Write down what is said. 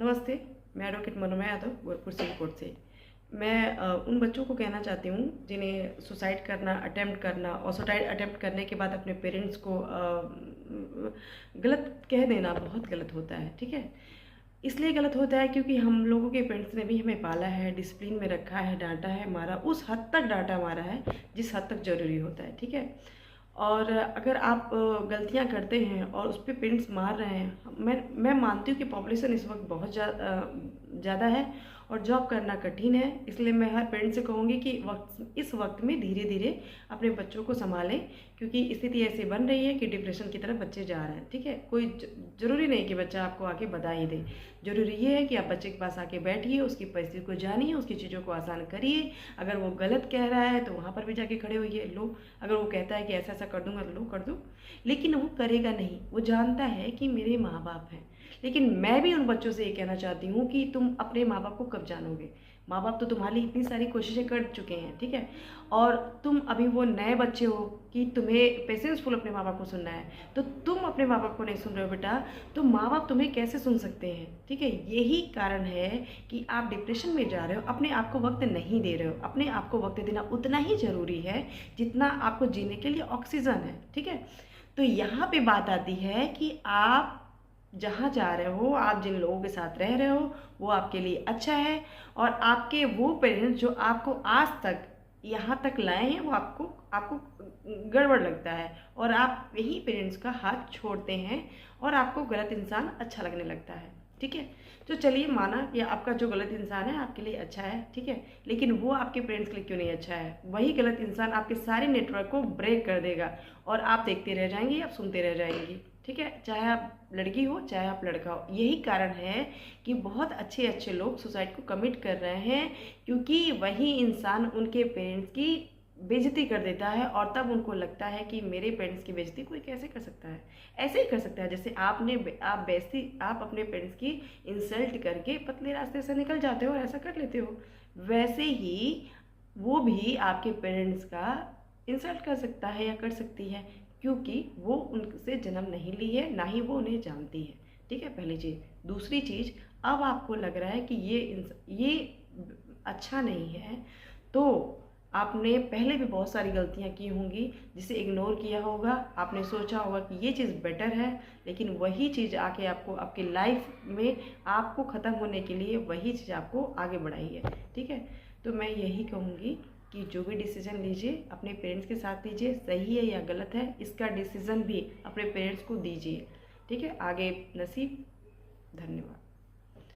नमस्ते, मैं advocate Manorama Yadav Gorakhpur civil court से। मैं उन बच्चों को कहना चाहती हूँ जिन्हें सुसाइड करना अटेम्प्ट करना और सुसाइड अटेम्प्ट करने के बाद अपने पेरेंट्स को गलत कह देना बहुत गलत होता है। ठीक है, इसलिए गलत होता है क्योंकि हम लोगों के पेरेंट्स ने भी हमें पाला है, डिसिप्लिन में रखा है, डांटा है, मारा, उस हद तक डांटा मारा है जिस हद तक ज़रूरी होता है। ठीक है, और अगर आप गलतियां करते हैं और उस पर पेरेंट्स मार रहे हैं, मैं मानती हूँ कि पॉपुलेशन इस वक्त बहुत ज़्यादा है और जॉब करना कठिन है। इसलिए मैं हर पेरेंट्स से कहूँगी कि इस वक्त में धीरे धीरे अपने बच्चों को संभालें, क्योंकि स्थिति ऐसी बन रही है कि डिप्रेशन की तरफ बच्चे जा रहे हैं। ठीक है, कोई ज़रूरी नहीं कि बच्चा आपको आके बता ही दे। ज़रूरी ये है कि आप बच्चे के पास आके बैठिए, उसकी परिस्थिति को जानिए, उसकी चीज़ों को आसान करिए। अगर वो गलत कह रहा है तो वहाँ पर भी जाके खड़े होइए, लो। अगर वो कहता है कि ऐसा ऐसा कर दूंगा तो लो, कर दो। लेकिन वो करेगा नहीं, वो जानता है कि मेरे माँ बाप हैं। लेकिन मैं भी उन बच्चों से ये कहना चाहती हूँ कि तुम अपने माँ बाप को कब जानोगे? माँ बाप तो तुम्हारे लिए इतनी सारी कोशिशें कर चुके हैं। ठीक है, और तुम अभी वो नए बच्चे हो कि तुम्हें पेशेंसफुल अपने माँ बाप को सुनना है, तो तुम अपने माँ बाप को नहीं सुन रहे हो बेटा, तो माँ बाप तुम्हें कैसे सुन सकते हैं? ठीक है, यही कारण है कि आप डिप्रेशन में जा रहे हो, अपने आप को वक्त नहीं दे रहे हो। अपने आप को वक्त देना उतना ही ज़रूरी है जितना आपको जीने के लिए ऑक्सीजन है। ठीक है, तो यहाँ पे बात आती है कि आप जहाँ जा रहे हो, आप जिन लोगों के साथ रह रहे हो, वो आपके लिए अच्छा है, और आपके वो पेरेंट्स जो आपको आज तक यहाँ तक लाए हैं वो आपको आपको गड़बड़ लगता है, और आप यही पेरेंट्स का हाथ छोड़ते हैं और आपको गलत इंसान अच्छा लगने लगता है। ठीक है, तो चलिए माना कि आपका जो गलत इंसान है आपके लिए अच्छा है। ठीक है, लेकिन वो आपके पेरेंट्स के लिए क्यों नहीं अच्छा है? वही गलत इंसान आपके सारे नेटवर्क को ब्रेक कर देगा और आप देखते रह जाएंगे, आप सुनते रह जाएंगी। ठीक है, चाहे आप लड़की हो चाहे आप लड़का हो। यही कारण है कि बहुत अच्छे अच्छे लोग सुसाइड को कमिट कर रहे हैं, क्योंकि वही इंसान उनके पेरेंट्स की बेइज्जती कर देता है, और तब उनको लगता है कि मेरे पेरेंट्स की बेइज्जती कोई कैसे कर सकता है? ऐसे ही कर सकता है जैसे आप अपने पेरेंट्स की इंसल्ट करके पतले रास्ते से निकल जाते हो और ऐसा कर लेते हो, वैसे ही वो भी आपके पेरेंट्स का इंसल्ट कर सकता है या कर सकती है, क्योंकि वो उनसे जन्म नहीं ली है, ना ही वो उन्हें जानती है। ठीक है, पहली चीज़। दूसरी चीज़, अब आपको लग रहा है कि ये अच्छा नहीं है, तो आपने पहले भी बहुत सारी गलतियां की होंगी जिसे इग्नोर किया होगा। आपने सोचा होगा कि ये चीज़ बेटर है, लेकिन वही चीज़ आके आपको आपकी लाइफ में आपको ख़त्म होने के लिए वही चीज़ आपको आगे बढ़ाई है। ठीक है, तो मैं यही कहूँगी कि जो भी डिसीजन लीजिए अपने पेरेंट्स के साथ लीजिए, सही है या गलत है इसका डिसीजन भी अपने पेरेंट्स को दीजिए। ठीक है, आगे नसीब। धन्यवाद।